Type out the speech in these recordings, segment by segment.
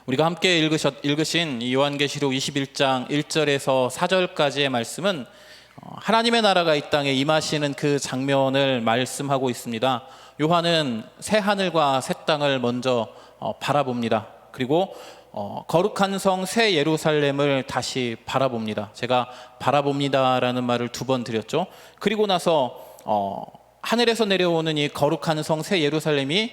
우리가 함께 읽으신 이 요한계시록 21장 1절에서 4절까지의 말씀은 하나님의 나라가 이 땅에 임하시는 그 장면을 말씀하고 있습니다. 요한은 새 하늘과 새 땅을 먼저 바라봅니다. 그리고 거룩한 성 새 예루살렘을 다시 바라봅니다. 제가 바라봅니다라는 말을 2번 드렸죠. 그리고 나서 하늘에서 내려오는 이 거룩한 성 새 예루살렘이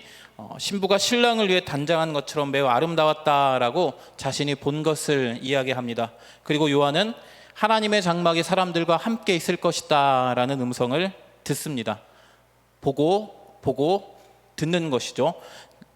신부가 신랑을 위해 단장한 것처럼 매우 아름다웠다라고 자신이 본 것을 이야기합니다. 그리고 요한은 하나님의 장막이 사람들과 함께 있을 것이다 라는 음성을 듣습니다. 보고 듣는 것이죠.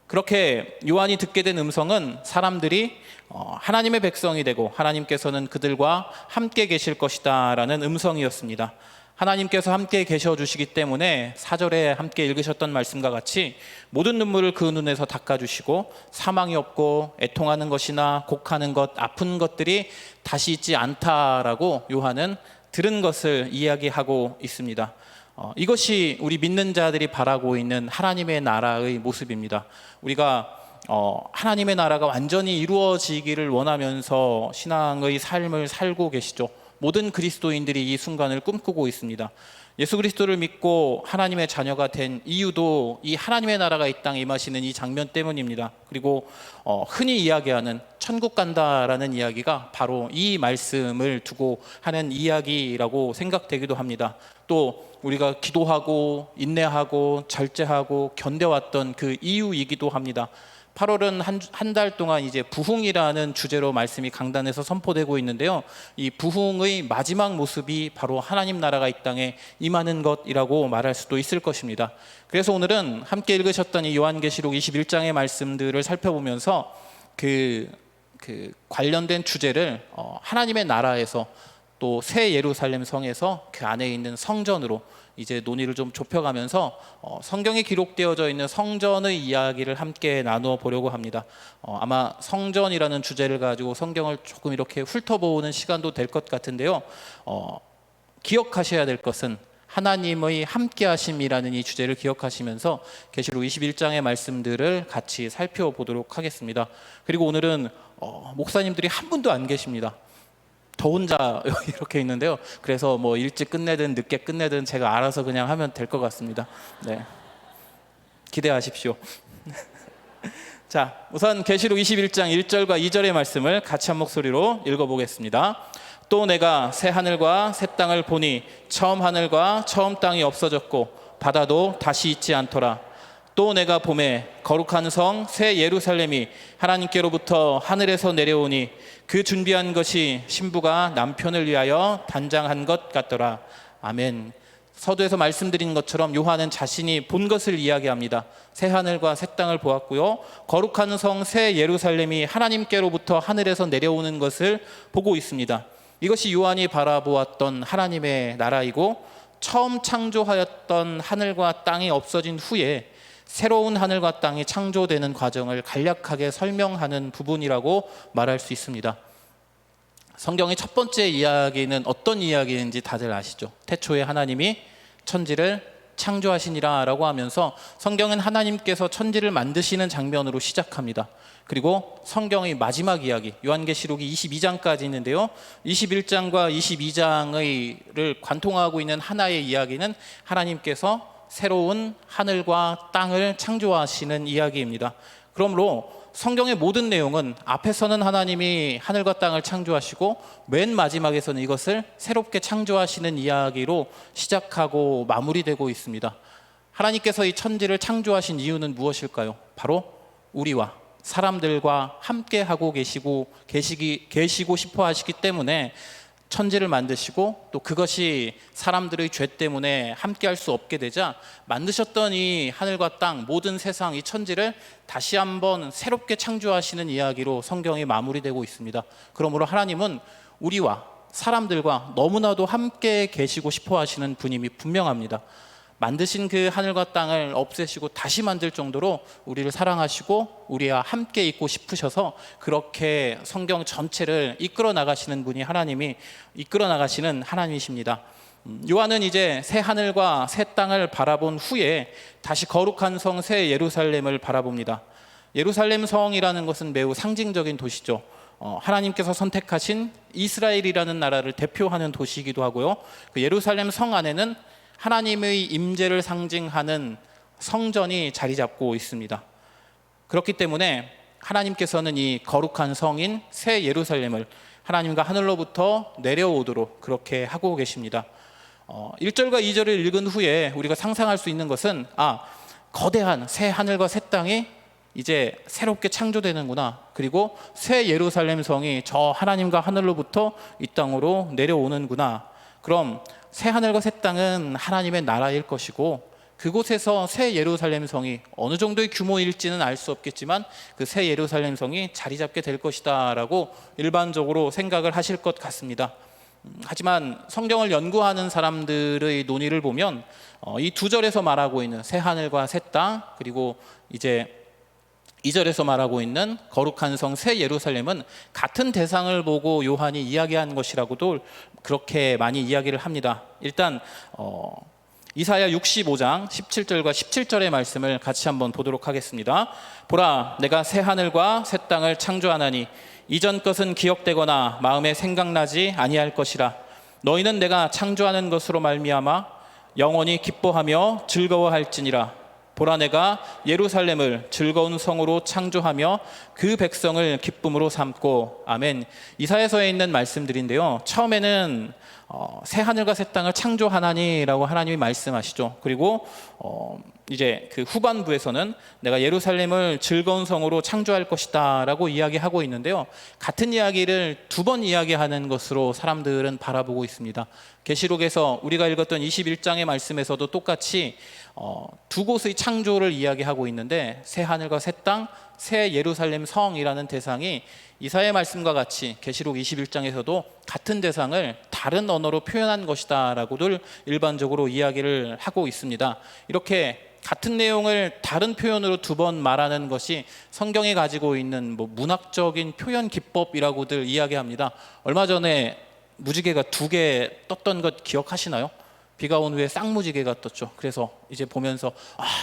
그렇게 요한이 듣게 된 음성은 사람들이 하나님의 백성이 되고 하나님께서는 그들과 함께 계실 것이다 라는 음성이었습니다. 하나님께서 함께 계셔 주시기 때문에 4절에 함께 읽으셨던 말씀과 같이 모든 눈물을 그 눈에서 닦아주시고 사망이 없고 애통하는 것이나 곡하는 것, 아픈 것들이 다시 있지 않다라고 요한은 들은 것을 이야기하고 있습니다. 이것이 우리 믿는 자들이 바라고 있는 하나님의 나라의 모습입니다. 우리가 하나님의 나라가 완전히 이루어지기를 원하면서 신앙의 삶을 살고 계시죠. 모든 그리스도인들이 이 순간을 꿈꾸고 있습니다. 예수 그리스도를 믿고 하나님의 자녀가 된 이유도 이 하나님의 나라가 이 땅에 임하시는 이 장면 때문입니다. 그리고 흔히 이야기하는 천국 간다라는 이야기가 바로 이 말씀을 두고 하는 이야기라고 생각되기도 합니다. 또 우리가 기도하고 인내하고 절제하고 견뎌왔던 그 이유이기도 합니다. 8월은 한 달 동안 이제 부흥이라는 주제로 말씀이 강단에서 선포되고 있는데요. 이 부흥의 마지막 모습이 바로 하나님 나라가 이 땅에 임하는 것이라고 말할 수도 있을 것입니다. 그래서 오늘은 함께 읽으셨던 이 요한계시록 21장의 말씀들을 살펴보면서 그 관련된 주제를 하나님의 나라에서 또 새 예루살렘 성에서 그 안에 있는 성전으로 이제 논의를 좀 좁혀가면서 성경에 기록되어져 있는 성전의 이야기를 함께 나누어 보려고 합니다. 아마 성전이라는 주제를 가지고 성경을 조금 이렇게 훑어보는 시간도 될 것 같은데요. 기억하셔야 될 것은 하나님의 함께하심이라는 이 주제를 기억하시면서 계시록 21장의 말씀들을 같이 살펴보도록 하겠습니다. 그리고 오늘은 목사님들이 한 분도 안 계십니다. 저 혼자 이렇게 있는데요. 그래서 뭐 일찍 끝내든 늦게 끝내든 제가 알아서 그냥 하면 될 것 같습니다. 네, 기대하십시오. 자, 우선 계시록 21장 1절과 2절의 말씀을 같이 한 목소리로 읽어보겠습니다. 또 내가 새 하늘과 새 땅을 보니 처음 하늘과 처음 땅이 없어졌고 바다도 다시 있지 않더라. 또 내가 보매 거룩한 성 새 예루살렘이 하나님께로부터 하늘에서 내려오니 그 준비한 것이 신부가 남편을 위하여 단장한 것 같더라. 아멘. 서두에서 말씀드린 것처럼 요한은 자신이 본 것을 이야기합니다. 새 하늘과 새 땅을 보았고요. 거룩한 성 새 예루살렘이 하나님께로부터 하늘에서 내려오는 것을 보고 있습니다. 이것이 요한이 바라보았던 하나님의 나라이고 처음 창조하였던 하늘과 땅이 없어진 후에 새로운 하늘과 땅이 창조되는 과정을 간략하게 설명하는 부분이라고 말할 수 있습니다. 성경의 첫 번째 이야기는 어떤 이야기인지 다들 아시죠? 태초에 하나님이 천지를 창조하시니라 라고 하면서 성경은 하나님께서 천지를 만드시는 장면으로 시작합니다. 그리고 성경의 마지막 이야기 요한계시록이 22장까지 있는데요. 21장과 22장을 관통하고 있는 하나의 이야기는 하나님께서 새로운 하늘과 땅을 창조하시는 이야기입니다. 그러므로 성경의 모든 내용은 앞에서는 하나님이 하늘과 땅을 창조하시고 맨 마지막에서는 이것을 새롭게 창조하시는 이야기로 시작하고 마무리되고 있습니다. 하나님께서 이 천지를 창조하신 이유는 무엇일까요? 바로 우리와 사람들과 함께 하고 계시고 싶어 하시기 때문에 천지를 만드시고 또 그것이 사람들의 죄 때문에 함께 할 수 없게 되자 만드셨던 이 하늘과 땅 모든 세상 이 천지를 다시 한번 새롭게 창조하시는 이야기로 성경이 마무리되고 있습니다. 그러므로 하나님은 우리와 사람들과 너무나도 함께 계시고 싶어 하시는 분임이 분명합니다. 만드신 그 하늘과 땅을 없애시고 다시 만들 정도로 우리를 사랑하시고 우리와 함께 있고 싶으셔서 그렇게 성경 전체를 이끌어 나가시는 분이 하나님이 이끌어 나가시는 하나님이십니다. 요한은 이제 새 하늘과 새 땅을 바라본 후에 다시 거룩한 성 새 예루살렘을 바라봅니다. 예루살렘 성이라는 것은 매우 상징적인 도시죠. 하나님께서 선택하신 이스라엘이라는 나라를 대표하는 도시이기도 하고요. 그 예루살렘 성 안에는 하나님의 임재를 상징하는 성전이 자리 잡고 있습니다. 그렇기 때문에 하나님께서는 이 거룩한 성인 새 예루살렘을 하나님과 하늘로부터 내려오도록 그렇게 하고 계십니다. 1절과 2절을 읽은 후에 우리가 상상할 수 있는 것은 거대한 새 하늘과 새 땅이 이제 새롭게 창조되는구나. 그리고 새 예루살렘 성이 저 하나님과 하늘로부터 이 땅으로 내려오는구나. 그럼 새 하늘과 새 땅은 하나님의 나라일 것이고 그곳에서 새 예루살렘 성이 어느 정도의 규모일지는 알 수 없겠지만 그 새 예루살렘 성이 자리 잡게 될 것이다 라고 일반적으로 생각을 하실 것 같습니다. 하지만 성경을 연구하는 사람들의 논의를 보면 이 두 절에서 말하고 있는 새 하늘과 새 땅, 그리고 이제 2절에서 말하고 있는 거룩한 성 새 예루살렘은 같은 대상을 보고 요한이 이야기한 것이라고도 그렇게 많이 이야기를 합니다. 일단 이사야 65장 17절과 17절의 말씀을 같이 한번 보도록 하겠습니다. 보라, 내가 새 하늘과 새 땅을 창조하나니 이전 것은 기억되거나 마음에 생각나지 아니할 것이라. 너희는 내가 창조하는 것으로 말미암아 영원히 기뻐하며 즐거워할지니라. 보라, 내가 예루살렘을 즐거운 성으로 창조하며 그 백성을 기쁨으로 삼고. 아멘. 이사야서에 있는 말씀들인데요, 처음에는 새 하늘과 새 땅을 창조하나니라고 하나님이 말씀하시죠. 그리고 이제 그 후반부에서는 내가 예루살렘을 즐거운 성으로 창조할 것이다 라고 이야기하고 있는데요, 같은 이야기를 두 번 이야기하는 것으로 사람들은 바라보고 있습니다. 계시록에서 우리가 읽었던 21장의 말씀에서도 똑같이 두 곳의 창조를 이야기하고 있는데, 새 하늘과 새 땅, 새 예루살렘 성이라는 대상이 이사야의 말씀과 같이 계시록 21장에서도 같은 대상을 다른 언어로 표현한 것이다 라고들 일반적으로 이야기를 하고 있습니다. 이렇게 같은 내용을 다른 표현으로 두 번 말하는 것이 성경이 가지고 있는 문학적인 표현 기법이라고들 이야기합니다. 얼마 전에 무지개가 2개 떴던 것 기억하시나요? 비가 온 후에 쌍무지개가 떴죠. 그래서 이제 보면서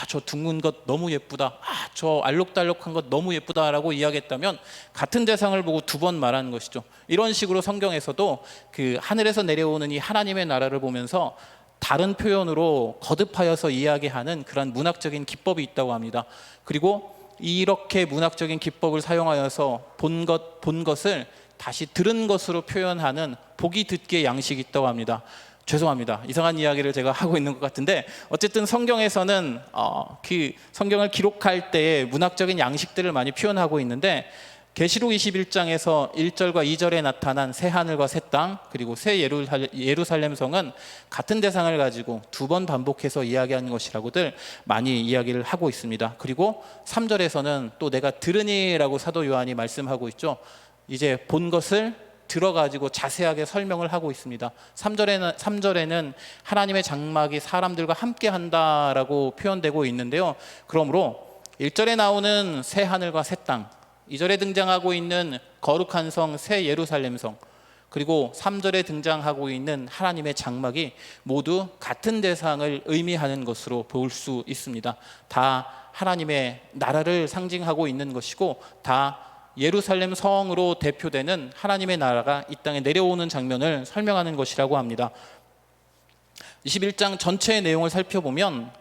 저 둥근 것 너무 예쁘다, 저 알록달록한 것 너무 예쁘다라고 이야기했다면 같은 대상을 보고 두 번 말하는 것이죠. 이런 식으로 성경에서도 그 하늘에서 내려오는 이 하나님의 나라를 보면서 다른 표현으로 거듭하여서 이야기하는 그런 문학적인 기법이 있다고 합니다. 그리고 이렇게 문학적인 기법을 사용하여서 본 것을 다시 들은 것으로 표현하는 보기 듣기의 양식이 있다고 합니다. 죄송합니다. 이상한 이야기를 제가 하고 있는 것 같은데, 어쨌든 성경에서는 그 성경을 기록할 때의 문학적인 양식들을 많이 표현하고 있는데, 계시록 21장에서 1절과 2절에 나타난 새 하늘과 새 땅, 그리고 새 예루살렘 성은 같은 대상을 가지고 두 번 반복해서 이야기하는 것이라고들 많이 이야기를 하고 있습니다. 그리고 3절에서는 또 내가 들으니라고 사도 요한이 말씀하고 있죠. 이제 본 것을 들어가지고 자세하게 설명을 하고 있습니다. 3절에는 하나님의 장막이 사람들과 함께 한다라고 표현되고 있는데요, 그러므로 1절에 나오는 새 하늘과 새 땅, 2절에 등장하고 있는 거룩한 성 새 예루살렘 성, 그리고 3절에 등장하고 있는 하나님의 장막이 모두 같은 대상을 의미하는 것으로 볼 수 있습니다. 다 하나님의 나라를 상징하고 있는 것이고, 다 예루살렘 성으로 대표되는 하나님의 나라가 이 땅에 내려오는 장면을 설명하는 것이라고 합니다. 21장 전체의 내용을 살펴보면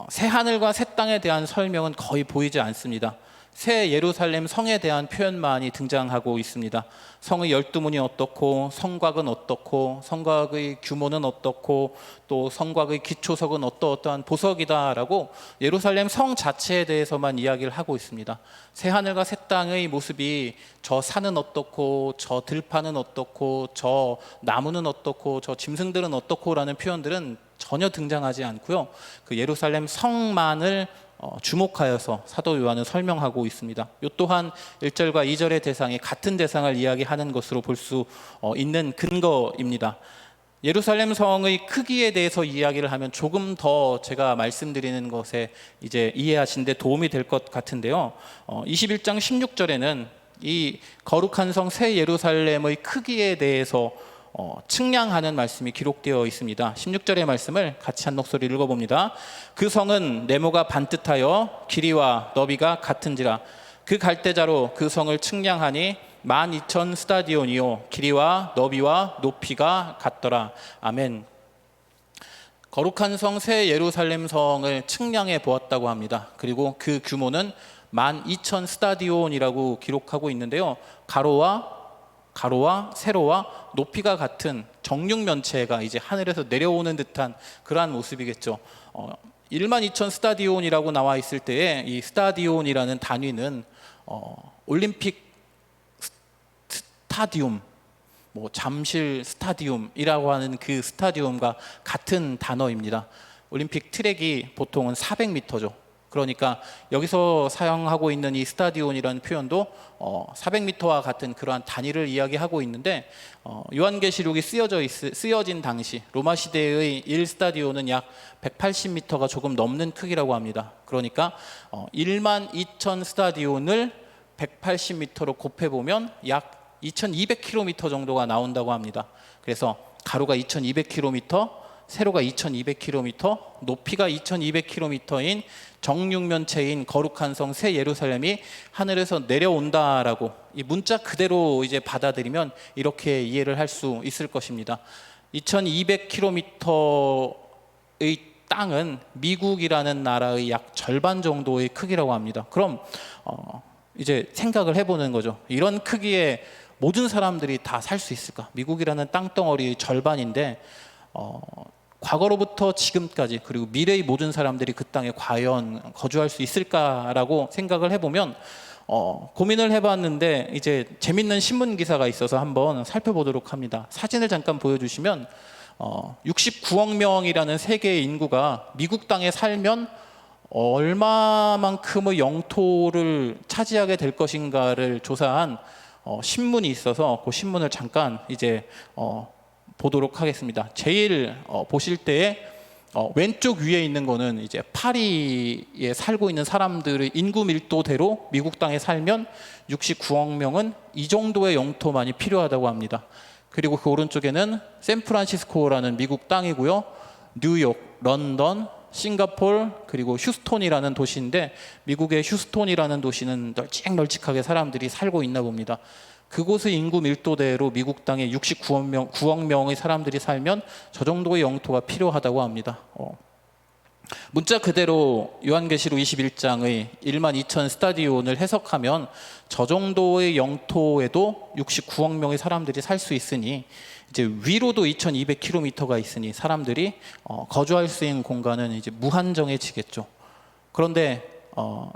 새 하늘과 새 땅에 대한 설명은 거의 보이지 않습니다. 새 예루살렘 성에 대한 표현만이 등장하고 있습니다. 성의 12문이 어떻고, 성곽은 어떻고, 성곽의 규모는 어떻고, 또 성곽의 기초석은 어떠어떠한 보석이다라고 예루살렘 성 자체에 대해서만 이야기를 하고 있습니다. 새 하늘과 새 땅의 모습이 저 산은 어떻고, 저 들판은 어떻고, 저 나무는 어떻고, 저 짐승들은 어떻고 라는 표현들은 전혀 등장하지 않고요, 그 예루살렘 성만을 주목하여서 사도 요한은 설명하고 있습니다. 이 또한 1절과 2절의 대상이 같은 대상을 이야기하는 것으로 볼 수 있는 근거입니다. 예루살렘 성의 크기에 대해서 이야기를 하면 조금 더 제가 말씀드리는 것에 이제 이해하시는 데 도움이 될 것 같은데요, 21장 16절에는 이 거룩한 성 새 예루살렘의 크기에 대해서 측량하는 말씀이 기록되어 있습니다. 16절의 말씀을 같이 한 목소리 읽어봅니다. 그 성은 네모가 반듯하여 길이와 너비가 같은지라 그 갈대자로 그 성을 측량하니 12,000 스타디온이요 길이와 너비와 높이가 같더라. 아멘. 거룩한 성 새 예루살렘 성을 측량해 보았다고 합니다. 그리고 그 규모는 12,000 스타디온이라고 기록하고 있는데요. 가로와 세로와 높이가 같은 정육면체가 이제 하늘에서 내려오는 듯한 그러한 모습이겠죠. 12,000 스타디온이라고 나와 있을 때에 이 스타디온이라는 단위는 올림픽 스타디움, 잠실 스타디움이라고 하는 그 스타디움과 같은 단어입니다. 올림픽 트랙이 보통은 400m죠. 그러니까 여기서 사용하고 있는 이 스타디온이라는 표현도 400m와 같은 그러한 단위를 이야기하고 있는데, 요한계시록이 쓰여진 당시 로마 시대의 1스타디온은 약 180m가 조금 넘는 크기라고 합니다. 그러니까 12,000 스타디온을 180m로 곱해보면 약 2200km 정도가 나온다고 합니다. 그래서 가로가 2200km, 세로가 2200km, 높이가 2200km인 정육면체인 거룩한 성 새 예루살렘이 하늘에서 내려온다라고 이 문자 그대로 이제 받아들이면 이렇게 이해를 할 수 있을 것입니다. 2200km의 땅은 미국이라는 나라의 약 절반 정도의 크기라고 합니다. 그럼 이제 생각을 해보는 거죠. 이런 크기의 모든 사람들이 다 살 수 있을까? 미국이라는 땅덩어리의 절반인데 과거로부터 지금까지 그리고 미래의 모든 사람들이 그 땅에 과연 거주할 수 있을까라고 생각을 해보면 고민을 해봤는데 이제 재밌는 신문 기사가 있어서 한번 살펴보도록 합니다. 사진을 잠깐 보여주시면 69억 명이라는 세계의 인구가 미국 땅에 살면 얼마만큼의 영토를 차지하게 될 것인가를 조사한 신문이 있어서 그 신문을 잠깐 이제 보도록 하겠습니다. 제일 보실 때에 왼쪽 위에 있는 거는 이제 파리에 살고 있는 사람들의 인구 밀도대로 미국 땅에 살면 69억 명은 이 정도의 영토만이 필요하다고 합니다. 그리고 그 오른쪽에는 샌프란시스코라는 미국 땅이고요. 뉴욕, 런던, 싱가포르 그리고 휴스톤이라는 도시인데 미국의 휴스톤이라는 도시는 널찍널찍하게 사람들이 살고 있나 봅니다. 그곳의 인구 밀도대로 미국 땅에 9억 명의 사람들이 살면 저 정도의 영토가 필요하다고 합니다. 문자 그대로 요한계시록 21장의 12,000 스타디온을 해석하면 저 정도의 영토에도 69억 명의 사람들이 살 수 있으니 이제 위로도 2200km가 있으니 사람들이 거주할 수 있는 공간은 이제 무한정해지겠죠. 그런데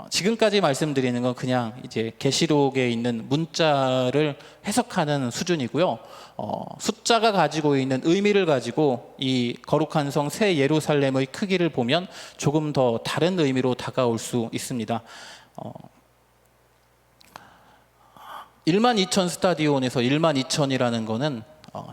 지금까지 말씀드리는 건 그냥 이제 계시록에 있는 문자를 해석하는 수준이고요. 숫자가 가지고 있는 의미를 가지고 이 거룩한 성 새 예루살렘의 크기를 보면 조금 더 다른 의미로 다가올 수 있습니다. 12,000 스타디온에서 12,000이라는 거는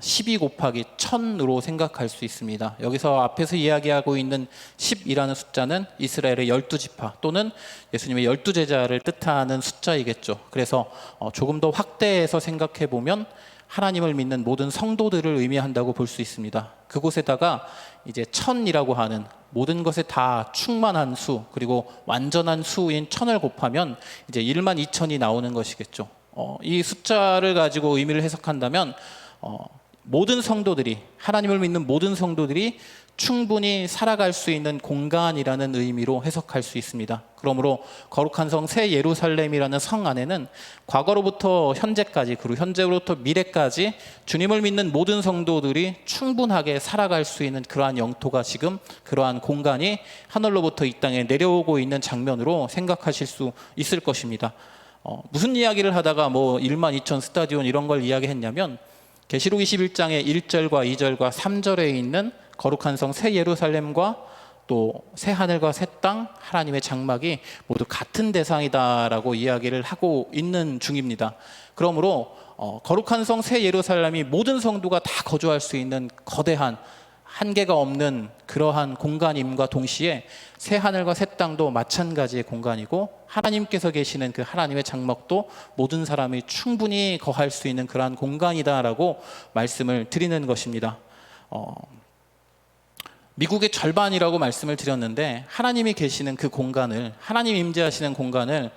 12 곱하기 1000으로 생각할 수 있습니다. 여기서 앞에서 이야기하고 있는 10이라는 숫자는 이스라엘의 12지파 또는 예수님의 12제자를 뜻하는 숫자이겠죠. 그래서 조금 더 확대해서 생각해 보면 하나님을 믿는 모든 성도들을 의미한다고 볼 수 있습니다. 그곳에다가 이제 1000이라고 하는 모든 것에 다 충만한 수 그리고 완전한 수인 1000을 곱하면 이제 12,000이 나오는 것이겠죠. 이 숫자를 가지고 의미를 해석한다면 모든 성도들이 하나님을 믿는 모든 성도들이 충분히 살아갈 수 있는 공간이라는 의미로 해석할 수 있습니다. 그러므로 거룩한 성 새 예루살렘이라는 성 안에는 과거로부터 현재까지 그리고 현재로부터 미래까지 주님을 믿는 모든 성도들이 충분하게 살아갈 수 있는 그러한 영토가 지금 그러한 공간이 하늘로부터 이 땅에 내려오고 있는 장면으로 생각하실 수 있을 것입니다. 무슨 이야기를 하다가 12,000 스타디온 이런 걸 이야기했냐면 계시록 21장의 1절과 2절과 3절에 있는 거룩한 성 새 예루살렘과 또 새 하늘과 새 땅 하나님의 장막이 모두 같은 대상이다라고 이야기를 하고 있는 중입니다. 그러므로 거룩한 성 새 예루살렘이 모든 성도가 다 거주할 수 있는 거대한 한계가 없는 그러한 공간임과 동시에 새 하늘과 새 땅도 마찬가지의 공간이고 하나님께서 계시는 그 하나님의 장막도 모든 사람이 충분히 거할 수 있는 그러한 공간이다라고 말씀을 드리는 것입니다. 미국의 절반이라고 말씀을 드렸는데 하나님이 계시는 그 공간을, 하나님 임재하시는 공간을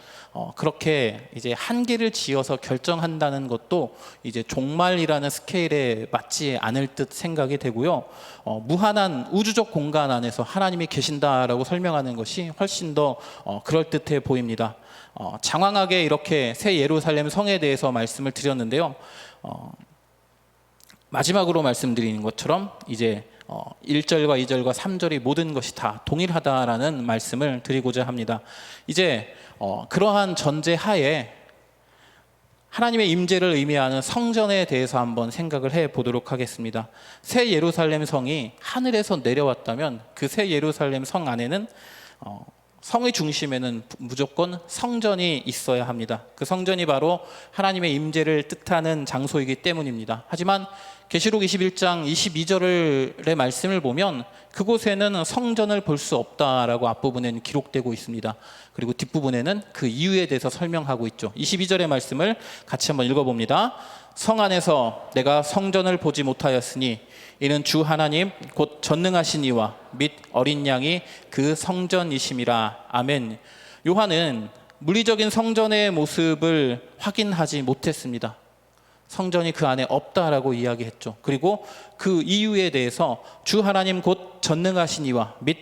그렇게 이제 한계를 지어서 결정한다는 것도 이제 종말이라는 스케일에 맞지 않을 듯 생각이 되고요. 무한한 우주적 공간 안에서 하나님이 계신다라고 설명하는 것이 훨씬 더 그럴듯해 보입니다. 장황하게 이렇게 새 예루살렘 성에 대해서 말씀을 드렸는데요. 마지막으로 말씀드리는 것처럼 이제 1절과 2절과 3절이 모든 것이 다 동일하다라는 말씀을 드리고자 합니다. 이제 그러한 전제 하에 하나님의 임재를 의미하는 성전에 대해서 한번 생각을 해 보도록 하겠습니다. 새 예루살렘 성이 하늘에서 내려왔다면 그 새 예루살렘 성 안에는 성의 중심에는 무조건 성전이 있어야 합니다. 그 성전이 바로 하나님의 임재를 뜻하는 장소이기 때문입니다. 하지만 계시록 21장 22절의 말씀을 보면 그곳에는 성전을 볼 수 없다라고 앞부분에는 기록되고 있습니다. 그리고 뒷부분에는 그 이유에 대해서 설명하고 있죠. 22절의 말씀을 같이 한번 읽어봅니다. 성 안에서 내가 성전을 보지 못하였으니 이는 주 하나님 곧 전능하신 이와 및 어린 양이 그 성전이심이라. 아멘. 요한은 물리적인 성전의 모습을 확인하지 못했습니다. 성전이 그 안에 없다라고 이야기했죠. 그리고 그 이유에 대해서 주 하나님 곧 전능하신 이와 및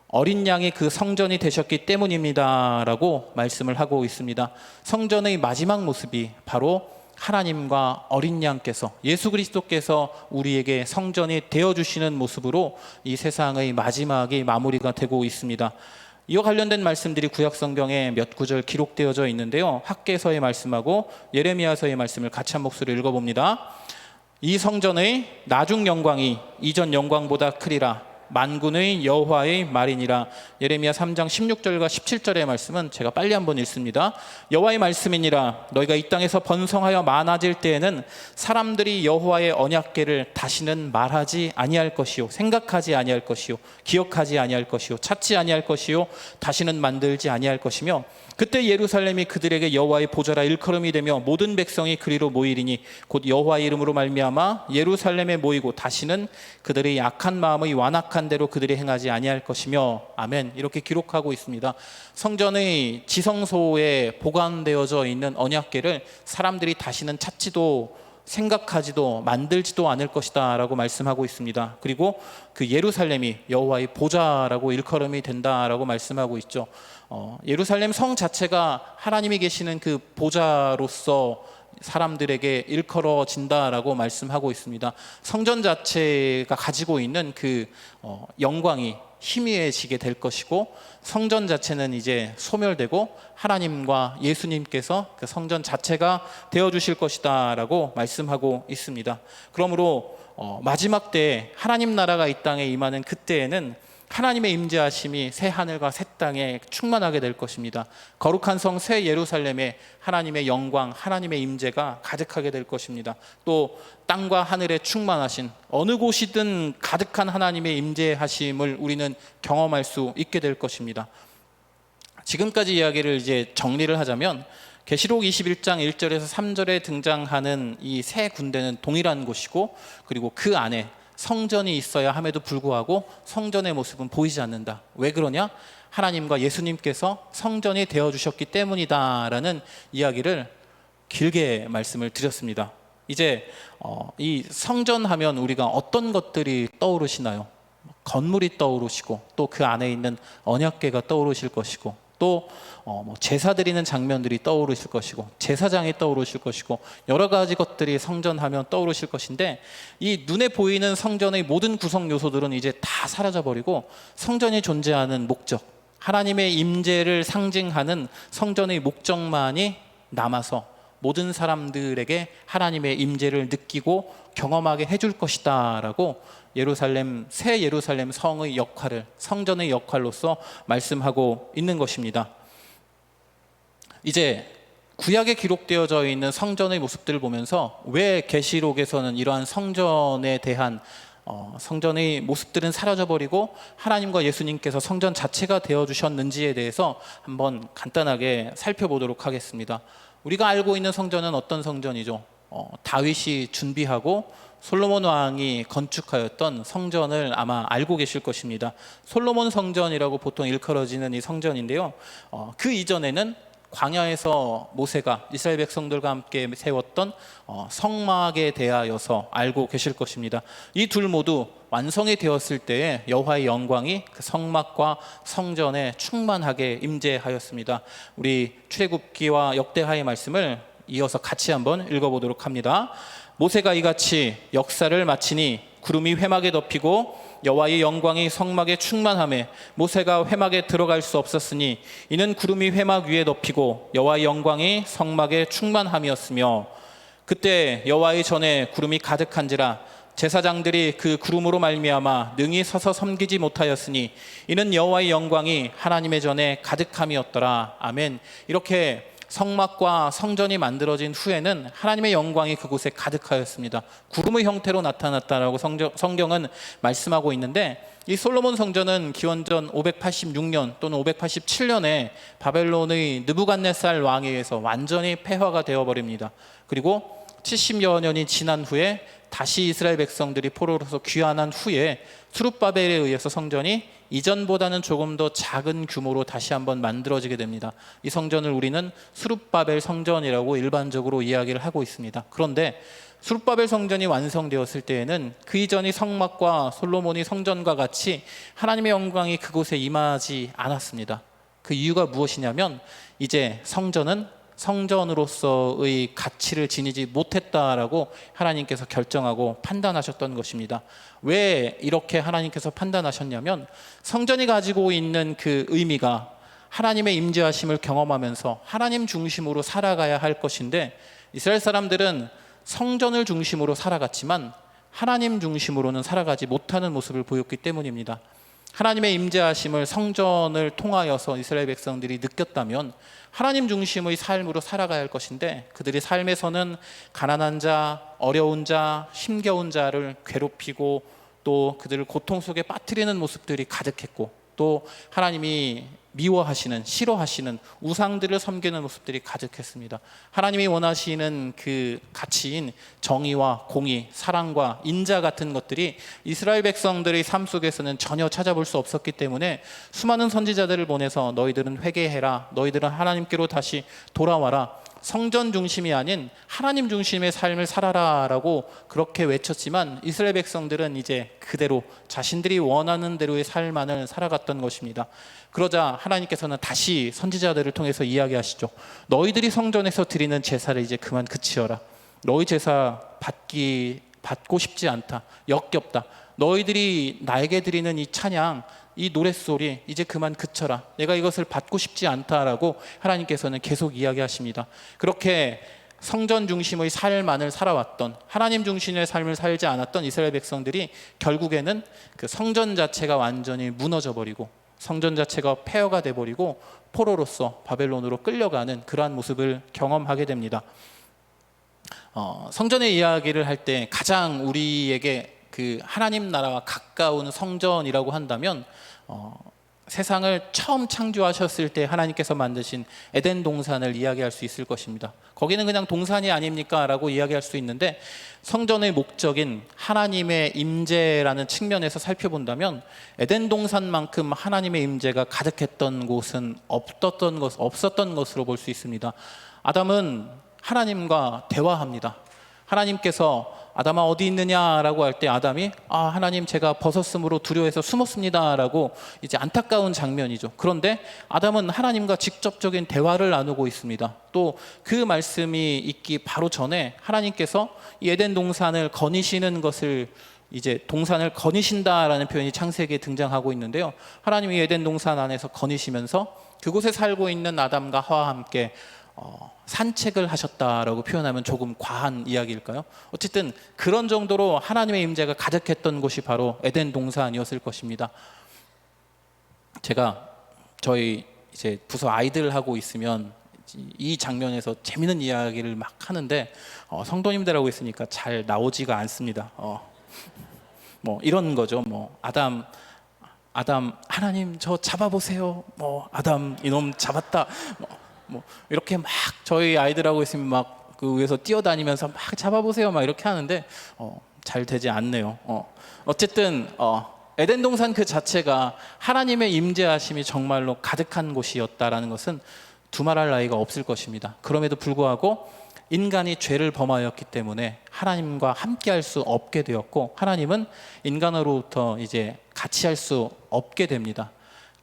어린 양이 그 성전이 되셨기 때문입니다 라고 말씀을 하고 있습니다. 성전의 마지막 모습이 바로 하나님과 어린 양께서, 예수 그리스도께서 우리에게 성전이 되어주시는 모습으로 이 세상의 마지막이 마무리가 되고 있습니다. 이와 관련된 말씀들이 구약 성경에 몇 구절 기록되어져 있는데요. 학개서의 말씀하고 예레미야서의 말씀을 같이 한 목소리로 읽어봅니다. 이 성전의 나중 영광이 이전 영광보다 크리라. 만군의 여호와의 말이니라. 예레미야 3장 16절과 17절의 말씀은 제가 빨리 한번 읽습니다. 여호와의 말씀이니라. 너희가 이 땅에서 번성하여 많아질 때에는 사람들이 여호와의 언약궤를 다시는 말하지 아니할 것이요, 생각하지 아니할 것이요, 기억하지 아니할 것이요, 찾지 아니할 것이요, 다시는 만들지 아니할 것이며, 그때 예루살렘이 그들에게 여호와의 보좌라 일컬음이 되며 모든 백성이 그리로 모이리니 곧 여호와의 이름으로 말미암아 예루살렘에 모이고 다시는 그들의 약한 마음의 완악한 대로 그들이 행하지 아니할 것이며. 아멘. 이렇게 기록하고 있습니다. 성전의 지성소에 보관되어져 있는 언약궤를 사람들이 다시는 찾지도 생각하지도 만들지도 않을 것이다 라고 말씀하고 있습니다. 그리고 그 예루살렘이 여호와의 보좌라고 일컬음이 된다라고 말씀하고 있죠. 예루살렘 성 자체가 하나님이 계시는 그 보좌로서 사람들에게 일컬어진다라고 말씀하고 있습니다. 성전 자체가 가지고 있는 그 영광이 희미해지게 될 것이고, 성전 자체는 이제 소멸되고 하나님과 예수님께서 그 성전 자체가 되어주실 것이다 라고 말씀하고 있습니다. 그러므로 마지막 때에 하나님 나라가 이 땅에 임하는 그때에는 하나님의 임재하심이 새 하늘과 새 땅에 충만하게 될 것입니다. 거룩한 성 새 예루살렘에 하나님의 영광, 하나님의 임재가 가득하게 될 것입니다. 또 땅과 하늘에 충만하신, 어느 곳이든 가득한 하나님의 임재하심을 우리는 경험할 수 있게 될 것입니다. 지금까지 이야기를 이제 정리를 하자면, 계시록 21장 1절에서 3절에 등장하는 이 세 군대는 동일한 곳이고, 그리고 그 안에 성전이 있어야 함에도 불구하고 성전의 모습은 보이지 않는다. 왜 그러냐? 하나님과 예수님께서 성전이 되어주셨기 때문이다라는 이야기를 길게 말씀을 드렸습니다. 이제 이 성전하면 우리가 어떤 것들이 떠오르시나요? 건물이 떠오르시고, 또 그 안에 있는 언약궤가 떠오르실 것이고, 또 제사 드리는 장면들이 떠오르실 것이고, 제사장이 떠오르실 것이고, 여러 가지 것들이 성전하면 떠오르실 것인데, 이 눈에 보이는 성전의 모든 구성 요소들은 이제 다 사라져버리고 성전이 존재하는 목적, 하나님의 임재를 상징하는 성전의 목적만이 남아서 모든 사람들에게 하나님의 임재를 느끼고 경험하게 해줄 것이다 라고 예루살렘, 새 예루살렘 성의 역할을, 성전의 역할로서 말씀하고 있는 것입니다. 이제 구약에 기록되어져 있는 성전의 모습들을 보면서 왜 계시록에서는 이러한 성전에 대한 성전의 모습들은 사라져버리고 하나님과 예수님께서 성전 자체가 되어주셨는지에 대해서 한번 간단하게 살펴보도록 하겠습니다. 우리가 알고 있는 성전은 어떤 성전이죠? 다윗이 준비하고 솔로몬 왕이 건축하였던 성전을 아마 알고 계실 것입니다. 솔로몬 성전이라고 보통 일컬어지는 이 성전인데요. 그 이전에는 광야에서 모세가 이스라엘 백성들과 함께 세웠던 성막에 대하여서 알고 계실 것입니다. 이 둘 모두 완성이 되었을 때에 여호와의 영광이 그 성막과 성전에 충만하게 임재하였습니다. 우리 출애굽기와 역대하의 말씀을 이어서 같이 한번 읽어보도록 합니다. 모세가 이같이 역사를 마치니 구름이 회막에 덮이고 여호와의 영광이 성막에 충만하매 모세가 회막에 들어갈 수 없었으니 이는 구름이 회막 위에 덮이고 여호와의 영광이 성막에 충만함이었으며 그때 여호와의 전에 구름이 가득한지라 제사장들이 그 구름으로 말미암아 능히 서서 섬기지 못하였으니 이는 여호와의 영광이 하나님의 전에 가득함이었더라. 아멘. 이렇게 성막과 성전이 만들어진 후에는 하나님의 영광이 그곳에 가득하였습니다. 구름의 형태로 나타났다라고 성경은 말씀하고 있는데, 이 솔로몬 성전은 기원전 586년 또는 587년에 바벨론의 느부갓네살 왕에 의해서 완전히 폐허가 되어버립니다. 그리고 70여 년이 지난 후에 다시 이스라엘 백성들이 포로로서 귀환한 후에 스룹바벨에 의해서 성전이 이전보다는 조금 더 작은 규모로 다시 한번 만들어지게 됩니다. 이 성전을 우리는 스룹바벨 성전이라고 일반적으로 이야기를 하고 있습니다. 그런데 스룹바벨 성전이 완성되었을 때에는 그 이전의 성막과 솔로몬이 성전과 같이 하나님의 영광이 그곳에 임하지 않았습니다. 그 이유가 무엇이냐면 이제 성전은 성전으로서의 가치를 지니지 못했다라고 하나님께서 결정하고 판단하셨던 것입니다. 왜 이렇게 하나님께서 판단하셨냐면 성전이 가지고 있는 그 의미가 하나님의 임재하심을 경험하면서 하나님 중심으로 살아가야 할 것인데, 이스라엘 사람들은 성전을 중심으로 살아갔지만 하나님 중심으로는 살아가지 못하는 모습을 보였기 때문입니다. 하나님의 임재하심을 성전을 통하여서 이스라엘 백성들이 느꼈다면 하나님 중심의 삶으로 살아가야 할 것인데, 그들이 삶에서는 가난한 자, 어려운 자, 힘겨운 자를 괴롭히고 또 그들을 고통 속에 빠뜨리는 모습들이 가득했고, 또 하나님이 미워하시는, 싫어하시는 우상들을 섬기는 모습들이 가득했습니다. 하나님이 원하시는 그 가치인 정의와 공의, 사랑과 인자 같은 것들이 이스라엘 백성들의 삶 속에서는 전혀 찾아볼 수 없었기 때문에 수많은 선지자들을 보내서 너희들은 회개해라, 너희들은 하나님께로 다시 돌아와라, 성전 중심이 아닌 하나님 중심의 삶을 살아라 라고 그렇게 외쳤지만, 이스라엘 백성들은 이제 그대로 자신들이 원하는 대로의 삶만을 살아갔던 것입니다. 그러자 하나님께서는 다시 선지자들을 통해서 이야기하시죠. 너희들이 성전에서 드리는 제사를 이제 그만 그치어라. 너희 제사 받고 싶지 않다, 역겹다. 너희들이 나에게 드리는 이 찬양, 이 노랫소리 이제 그만 그쳐라. 내가 이것을 받고 싶지 않다라고 하나님께서는 계속 이야기하십니다. 그렇게 성전 중심의 삶만을 살아왔던, 하나님 중심의 삶을 살지 않았던 이스라엘 백성들이 결국에는 그 성전 자체가 완전히 무너져 버리고 성전 자체가 폐허가 돼버리고 포로로서 바벨론으로 끌려가는 그러한 모습을 경험하게 됩니다. 성전의 이야기를 할 때 가장 우리에게 그 하나님 나라와 가까운 성전이라고 한다면 세상을 처음 창조하셨을 때 하나님께서 만드신 에덴 동산을 이야기할 수 있을 것입니다. 거기는 그냥 동산이 아닙니까? 라고 이야기할 수 있는데, 성전의 목적인 하나님의 임재라는 측면에서 살펴본다면 에덴 동산만큼 하나님의 임재가 가득했던 곳은 없었던 것으로 볼 수 있습니다. 아담은 하나님과 대화합니다. 하나님께서 아담아 어디 있느냐라고 할 때 아담이 하나님 제가 벗었으므로 두려워해서 숨었습니다 라고 이제 안타까운 장면이죠. 그런데 아담은 하나님과 직접적인 대화를 나누고 있습니다. 또 그 말씀이 있기 바로 전에 하나님께서 이 에덴 동산을 거니시는 것을, 이제 동산을 거니신다라는 표현이 창세기에 등장하고 있는데요, 하나님이 에덴 동산 안에서 거니시면서 그곳에 살고 있는 아담과 하와와 함께 산책을 하셨다라고 표현하면 조금 과한 이야기일까요? 어쨌든 그런 정도로 하나님의 임재가 가득했던 곳이 바로 에덴 동산이었을 것입니다. 제가 저희 이제 부서 아이들하고 있으면 이 장면에서 재미있는 이야기를 막 하는데 성도님들하고 있으니까 잘 나오지가 않습니다. 뭐 이런 거죠. 뭐 아담 하나님 저 잡아보세요. 뭐 아담 이놈 잡았다. 뭐 이렇게 막 저희 아이들하고 있으면 막 그 위에서 뛰어다니면서 막 잡아보세요 막 이렇게 하는데 잘 되지 않네요. 어쨌든 에덴 동산 그 자체가 하나님의 임재하심이 정말로 가득한 곳이었다라는 것은 두말할 나위가 없을 것입니다. 그럼에도 불구하고 인간이 죄를 범하였기 때문에 하나님과 함께할 수 없게 되었고, 하나님은 인간으로부터 이제 같이 할 수 없게 됩니다.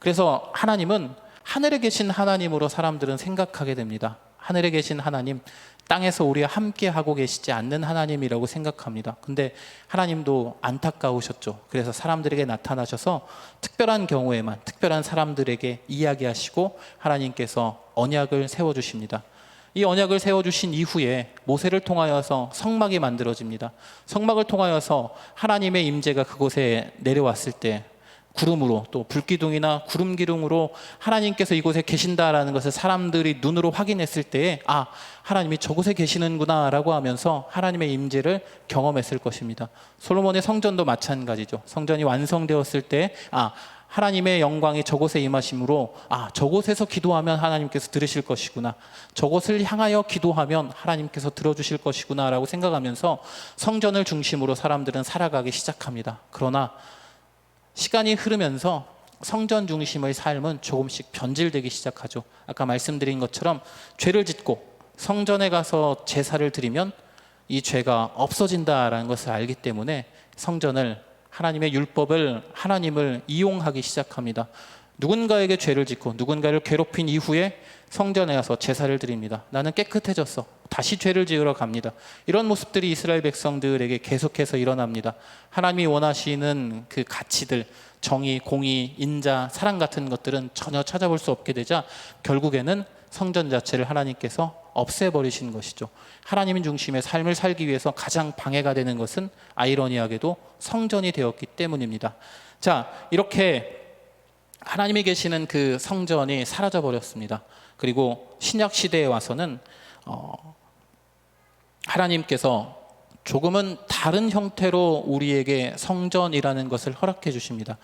그래서 하나님은 하늘에 계신 하나님으로 사람들은 생각하게 됩니다. 하늘에 계신 하나님, 땅에서 우리와 함께 하고 계시지 않는 하나님이라고 생각합니다. 근데 하나님도 안타까우셨죠. 그래서 사람들에게 나타나셔서 특별한 경우에만 특별한 사람들에게 이야기하시고 하나님께서 언약을 세워주십니다. 이 언약을 세워주신 이후에 모세를 통하여서 성막이 만들어집니다. 성막을 통하여서 하나님의 임재가 그곳에 내려왔을 때 구름으로, 또 불기둥이나 구름기둥으로 하나님께서 이곳에 계신다라는 것을 사람들이 눈으로 확인했을 때에 하나님이 저곳에 계시는구나 라고 하면서 하나님의 임재를 경험했을 것입니다. 솔로몬의 성전도 마찬가지죠. 성전이 완성되었을 때 하나님의 영광이 저곳에 임하심으로 저곳에서 기도하면 하나님께서 들으실 것이구나, 저곳을 향하여 기도하면 하나님께서 들어주실 것이구나 라고 생각하면서 성전을 중심으로 사람들은 살아가기 시작합니다. 그러나 시간이 흐르면서 성전 중심의 삶은 조금씩 변질되기 시작하죠. 아까 말씀드린 것처럼 죄를 짓고 성전에 가서 제사를 드리면 이 죄가 없어진다라는 것을 알기 때문에 성전을, 하나님의 율법을, 하나님을 이용하기 시작합니다. 누군가에게 죄를 짓고 누군가를 괴롭힌 이후에 성전에 가서 제사를 드립니다. 나는 깨끗해졌어. 다시 죄를 지으러 갑니다. 이런 모습들이 이스라엘 백성들에게 계속해서 일어납니다. 하나님이 원하시는 그 가치들, 정의, 공의, 인자, 사랑 같은 것들은 전혀 찾아볼 수 없게 되자 결국에는 성전 자체를 하나님께서 없애버리신 것이죠. 하나님 중심의 삶을 살기 위해서 가장 방해가 되는 것은 아이러니하게도 성전이 되었기 때문입니다. 자, 이렇게 하나님이 계시는 그 성전이 사라져 버렸습니다. 그리고 신약 시대에 와서는 하나님께서 조금은 다른 형태로 우리에게 성전이라는 것을 허락해 주십니다.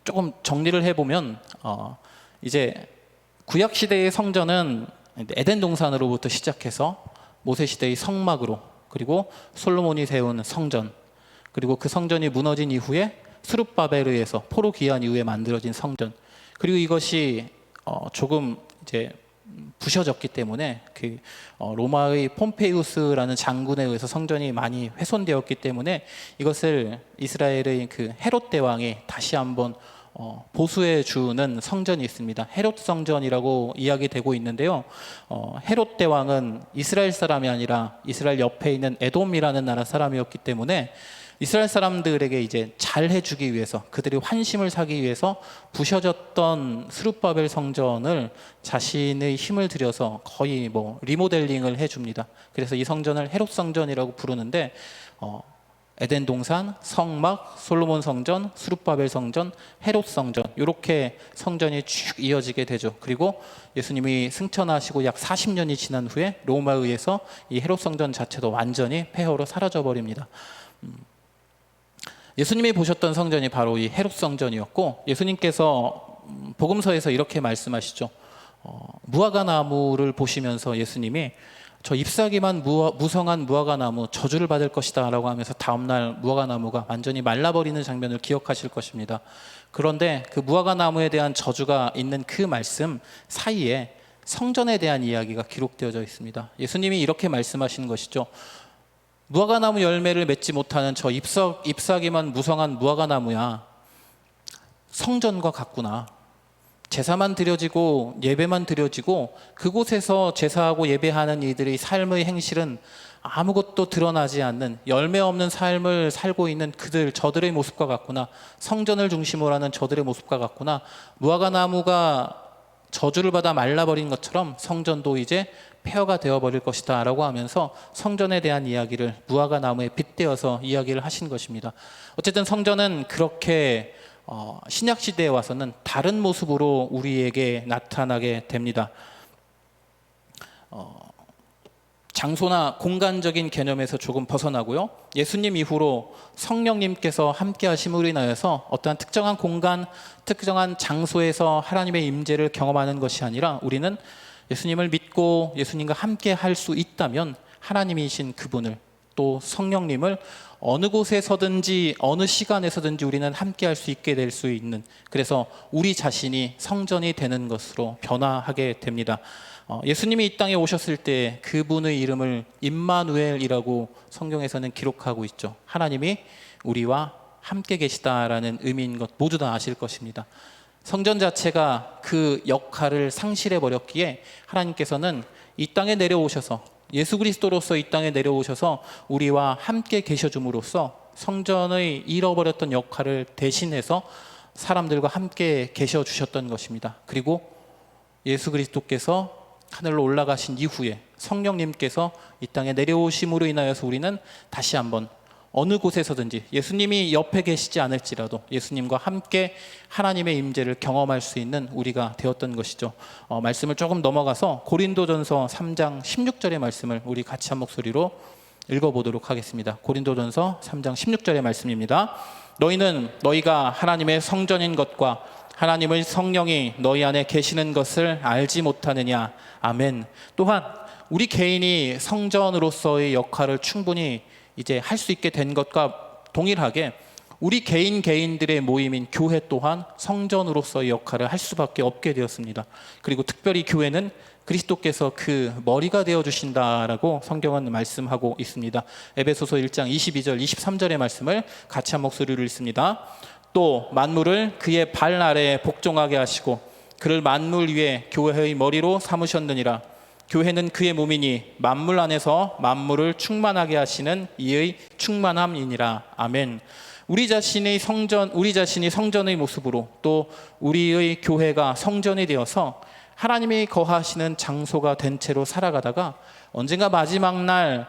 조금 정리를 해보면 이제 구약 시대의 성전은 에덴 동산으로부터 시작해서 모세 시대의 성막으로, 그리고 솔로몬이 세운 성전, 그리고 그 성전이 무너진 이후에 스룹바벨에 의해서 포로 귀환 이후에 만들어진 성전, 그리고 이것이 조금 이제 부셔졌기 때문에 그 로마의 폼페이우스라는 장군에 의해서 성전이 많이 훼손되었기 때문에 이것을 이스라엘의 그 헤롯 대왕이 다시 한번 보수해 주는 성전이 있습니다. 헤롯 성전이라고 이야기되고 있는데요. 헤롯 대왕은 이스라엘 사람이 아니라 이스라엘 옆에 있는 에돔이라는 나라 사람이었기 때문에 이스라엘 사람들에게 이제 잘 해주기 위해서, 그들이 환심을 사기 위해서 부셔졌던 스룹바벨 성전을 자신의 힘을 들여서 거의 리모델링을 해줍니다. 그래서 이 성전을 헤롯 성전이라고 부르는데 에덴 동산, 성막, 솔로몬 성전, 스룹바벨 성전, 헤롯 성전, 이렇게 성전이 쭉 이어지게 되죠. 그리고 예수님이 승천하시고 약 40년이 지난 후에 로마에 의해서 이 헤롯 성전 자체도 완전히 폐허로 사라져 버립니다. 예수님이 보셨던 성전이 바로 이 헤롯 성전이었고, 예수님께서 복음서에서 이렇게 말씀하시죠. 무화과 나무를 보시면서 예수님이 저 잎사귀만 무성한 무화과 나무 저주를 받을 것이다 라고 하면서 다음날 무화과 나무가 완전히 말라버리는 장면을 기억하실 것입니다. 그런데 그 무화과 나무에 대한 저주가 있는 그 말씀 사이에 성전에 대한 이야기가 기록되어져 있습니다. 예수님이 이렇게 말씀하시는 것이죠. 무화과 나무 열매를 맺지 못하는 저 잎사귀만 무성한 무화과 나무야, 성전과 같구나. 제사만 드려지고 예배만 드려지고 그곳에서 제사하고 예배하는 이들의 삶의 행실은 아무것도 드러나지 않는 열매 없는 삶을 살고 있는 저들의 모습과 같구나. 성전을 중심으로 하는 저들의 모습과 같구나. 무화과 나무가 저주를 받아 말라버린 것처럼 성전도 이제 폐허가 되어버릴 것이다 라고 하면서 성전에 대한 이야기를 무화과 나무에 빗대어서 이야기를 하신 것입니다. 어쨌든 성전은 그렇게 신약 시대에 와서는 다른 모습으로 우리에게 나타나게 됩니다. 장소나 공간적인 개념에서 조금 벗어나고요. 예수님 이후로 성령님께서 함께 하심으로 인하여서 어떠한 특정한 공간, 특정한 장소에서 하나님의 임재를 경험하는 것이 아니라 우리는 예수님을 믿고 예수님과 함께 할 수 있다면 하나님이신 그분을, 또 성령님을 어느 곳에서든지 어느 시간에서든지 우리는 함께 할 수 있게 될 수 있는, 그래서 우리 자신이 성전이 되는 것으로 변화하게 됩니다. 예수님이 이 땅에 오셨을 때 그분의 이름을 임마누엘이라고 성경에서는 기록하고 있죠. 하나님이 우리와 함께 계시다라는 의미인 것 모두 다 아실 것입니다. 성전 자체가 그 역할을 상실해 버렸기에 하나님께서는 이 땅에 내려오셔서, 예수 그리스도로서 이 땅에 내려오셔서 우리와 함께 계셔줌으로써 성전의 잃어버렸던 역할을 대신해서 사람들과 함께 계셔 주셨던 것입니다. 그리고 예수 그리스도께서 하늘로 올라가신 이후에 성령님께서 이 땅에 내려오심으로 인하여서 우리는 다시 한번 어느 곳에서든지, 예수님이 옆에 계시지 않을지라도 예수님과 함께 하나님의 임재를 경험할 수 있는 우리가 되었던 것이죠. 말씀을 조금 넘어가서 고린도전서 3장 16절의 말씀을 우리 같이 한 목소리로 읽어보도록 하겠습니다. 고린도전서 3장 16절의 말씀입니다. 너희는 너희가 하나님의 성전인 것과 하나님의 성령이 너희 안에 계시는 것을 알지 못하느냐. 아멘. 또한 우리 개인이 성전으로서의 역할을 충분히 이제 할 수 있게 된 것과 동일하게 우리 개인들의 모임인 교회 또한 성전으로서의 역할을 할 수밖에 없게 되었습니다. 그리고 특별히 교회는 그리스도께서 그 머리가 되어주신다라고 성경은 말씀하고 있습니다. 에베소서 1장 22절 23절의 말씀을 같이 한 목소리로 읽습니다. 또 만물을 그의 발 아래에 복종하게 하시고 그를 만물 위에 교회의 머리로 삼으셨느니라. 교회는 그의 몸이니 만물 안에서 만물을 충만하게 하시는 이의 충만함이니라. 아멘. 우리 자신이 성전의 모습으로, 또 우리의 교회가 성전이 되어서 하나님이 거하시는 장소가 된 채로 살아가다가 언젠가 마지막 날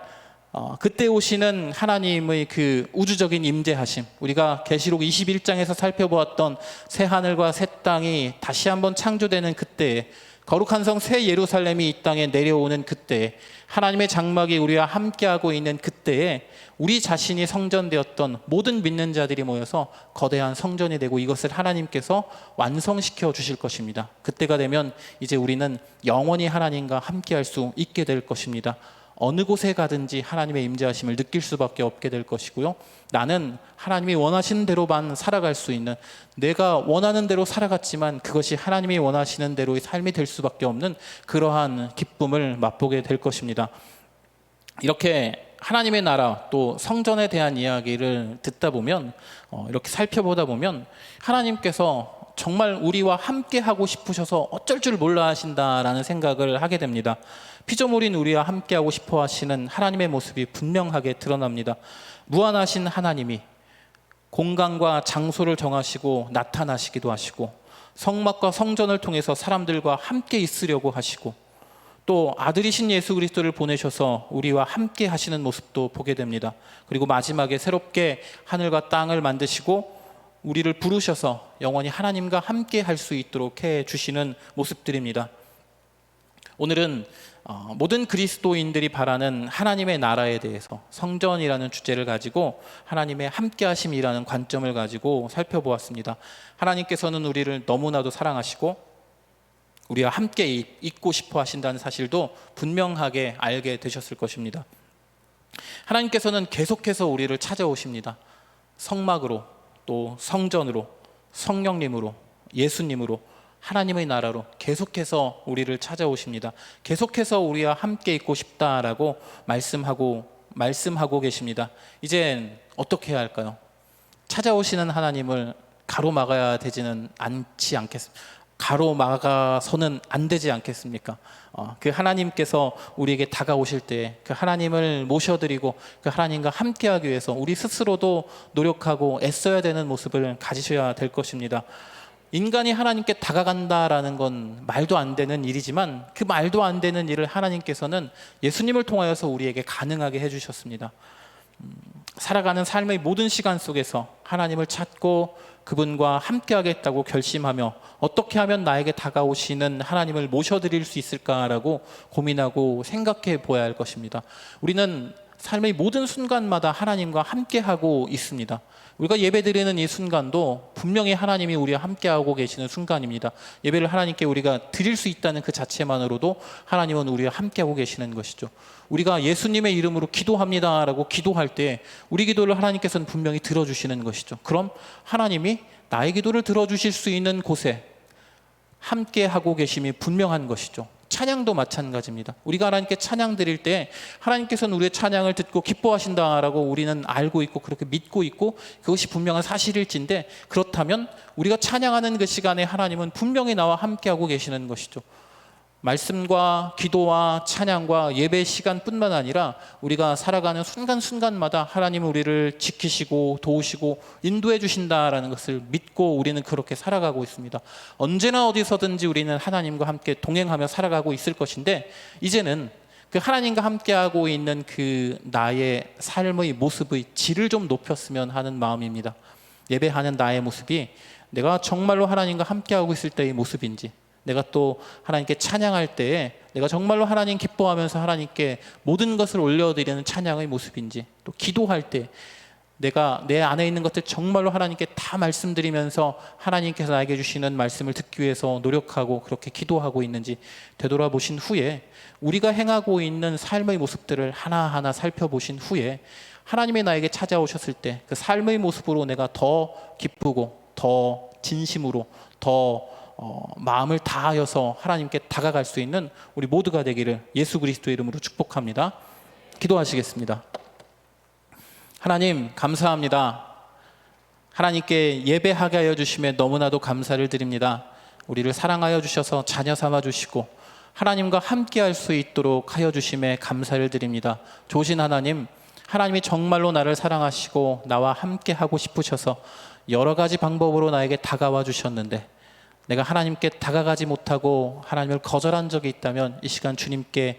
그때 오시는 하나님의 그 우주적인 임재하심, 우리가 계시록 21장에서 살펴보았던 새 하늘과 새 땅이 다시 한번 창조되는 그때에, 거룩한 성 새 예루살렘이 이 땅에 내려오는 그때에, 하나님의 장막이 우리와 함께하고 있는 그때에 우리 자신이 성전되었던 모든 믿는 자들이 모여서 거대한 성전이 되고 이것을 하나님께서 완성시켜 주실 것입니다. 그때가 되면 이제 우리는 영원히 하나님과 함께할 수 있게 될 것입니다. 어느 곳에 가든지 하나님의 임재하심을 느낄 수밖에 없게 될 것이고요. 나는 하나님이 원하시는 대로만 살아갈 수 있는, 내가 원하는 대로 살아갔지만 그것이 하나님이 원하시는 대로의 삶이 될 수밖에 없는 그러한 기쁨을 맛보게 될 것입니다. 이렇게 하나님의 나라, 또 성전에 대한 이야기를 듣다 보면, 이렇게 살펴보다 보면 하나님께서 정말 우리와 함께 하고 싶으셔서 어쩔 줄 몰라 하신다라는 생각을 하게 됩니다. 피조물인 우리와 함께 하고 싶어 하시는 하나님의 모습이 분명하게 드러납니다. 무한하신 하나님이 공간과 장소를 정하시고 나타나시기도 하시고, 성막과 성전을 통해서 사람들과 함께 있으려고 하시고, 또 아들이신 예수 그리스도를 보내셔서 우리와 함께 하시는 모습도 보게 됩니다. 그리고 마지막에 새롭게 하늘과 땅을 만드시고 우리를 부르셔서 영원히 하나님과 함께 할 수 있도록 해 주시는 모습들입니다. 오늘은 모든 그리스도인들이 바라는 하나님의 나라에 대해서, 성전이라는 주제를 가지고 하나님의 함께하심이라는 관점을 가지고 살펴보았습니다. 하나님께서는 우리를 너무나도 사랑하시고 우리와 함께 있고 싶어 하신다는 사실도 분명하게 알게 되셨을 것입니다. 하나님께서는 계속해서 우리를 찾아오십니다. 성막으로, 또 성전으로, 성령님으로, 예수님으로, 하나님의 나라로 계속해서 우리를 찾아오십니다. 계속해서 우리와 함께 있고 싶다라고 말씀하고 계십니다. 이젠 어떻게 해야 할까요? 찾아오시는 하나님을 가로막아야 되지는 가로막아서는 안 되지 않겠습니까? 그 하나님께서 우리에게 다가오실 때 그 하나님을 모셔드리고 그 하나님과 함께하기 위해서 우리 스스로도 노력하고 애써야 되는 모습을 가지셔야 될 것입니다. 인간이 하나님께 다가간다라는 건 말도 안 되는 일이지만, 그 말도 안 되는 일을 하나님께서는 예수님을 통하여서 우리에게 가능하게 해주셨습니다. 살아가는 삶의 모든 시간 속에서 하나님을 찾고 그분과 함께하겠다고 결심하며 어떻게 하면 나에게 다가오시는 하나님을 모셔드릴 수 있을까라고 고민하고 생각해 보아야 할 것입니다. 우리는 삶의 모든 순간마다 하나님과 함께하고 있습니다. 우리가 예배드리는 이 순간도 분명히 하나님이 우리와 함께하고 계시는 순간입니다. 예배를 하나님께 우리가 드릴 수 있다는 그 자체만으로도 하나님은 우리와 함께하고 계시는 것이죠. 우리가 예수님의 이름으로 기도합니다라고 기도할 때 우리 기도를 하나님께서는 분명히 들어주시는 것이죠. 그럼 하나님이 나의 기도를 들어주실 수 있는 곳에 함께하고 계심이 분명한 것이죠. 찬양도 마찬가지입니다. 우리가 하나님께 찬양 드릴 때 하나님께서는 우리의 찬양을 듣고 기뻐하신다라고 우리는 알고 있고 그렇게 믿고 있고 그것이 분명한 사실일진데, 그렇다면 우리가 찬양하는 그 시간에 하나님은 분명히 나와 함께하고 계시는 것이죠. 말씀과 기도와 찬양과 예배 시간뿐만 아니라 우리가 살아가는 순간순간마다 하나님은 우리를 지키시고 도우시고 인도해 주신다라는 것을 믿고 우리는 그렇게 살아가고 있습니다. 언제나 어디서든지 우리는 하나님과 함께 동행하며 살아가고 있을 것인데, 이제는 그 하나님과 함께하고 있는 그 나의 삶의 모습의 질을 좀 높였으면 하는 마음입니다. 예배하는 나의 모습이 내가 정말로 하나님과 함께하고 있을 때의 모습인지, 내가 또 하나님께 찬양할 때에 내가 정말로 하나님 기뻐하면서 하나님께 모든 것을 올려드리는 찬양의 모습인지, 또 기도할 때 내가 내 안에 있는 것들 정말로 하나님께 다 말씀드리면서 하나님께서 나에게 주시는 말씀을 듣기 위해서 노력하고 그렇게 기도하고 있는지 되돌아보신 후에, 우리가 행하고 있는 삶의 모습들을 하나하나 살펴보신 후에 하나님이 나에게 찾아오셨을 때 그 삶의 모습으로 내가 더 기쁘고 더 진심으로 더 마음을 다하여서 하나님께 다가갈 수 있는 우리 모두가 되기를 예수 그리스도의 이름으로 축복합니다. 기도하시겠습니다. 하나님 감사합니다. 하나님께 예배하게 하여 주심에 너무나도 감사를 드립니다. 우리를 사랑하여 주셔서 자녀 삼아 주시고 하나님과 함께 할 수 있도록 하여 주심에 감사를 드립니다. 좋으신 하나님, 하나님이 정말로 나를 사랑하시고 나와 함께 하고 싶으셔서 여러 가지 방법으로 나에게 다가와 주셨는데, 내가 하나님께 다가가지 못하고 하나님을 거절한 적이 있다면 이 시간 주님께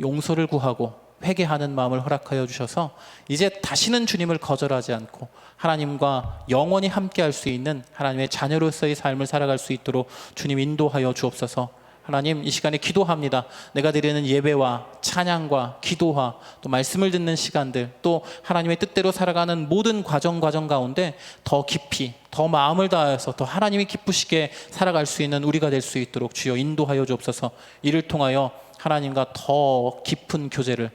용서를 구하고 회개하는 마음을 허락하여 주셔서 이제 다시는 주님을 거절하지 않고 하나님과 영원히 함께 할 수 있는 하나님의 자녀로서의 삶을 살아갈 수 있도록 주님 인도하여 주옵소서. 하나님, 이 시간에 기도합니다. 내가 드리는 예배와 찬양과 기도와 또 말씀을 듣는 시간들, 또 하나님의 뜻대로 살아가는 모든 과정 가운데 더 깊이 더 마음을 다해서 더 하나님이 기쁘시게 살아갈 수 있는 우리가 될 수 있도록 주여 인도하여 주옵소서. 이를 통하여 하나님과 더 깊은 교제를,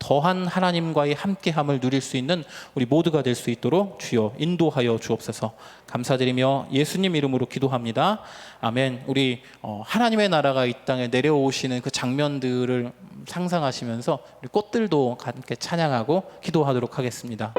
더한 하나님과의 함께함을 누릴 수 있는 우리 모두가 될 수 있도록 주여 인도하여 주옵소서. 감사드리며 예수님 이름으로 기도합니다. 아멘. 우리 하나님의 나라가 이 땅에 내려오시는 그 장면들을 상상하시면서 우리 꽃들도 함께 찬양하고 기도하도록 하겠습니다.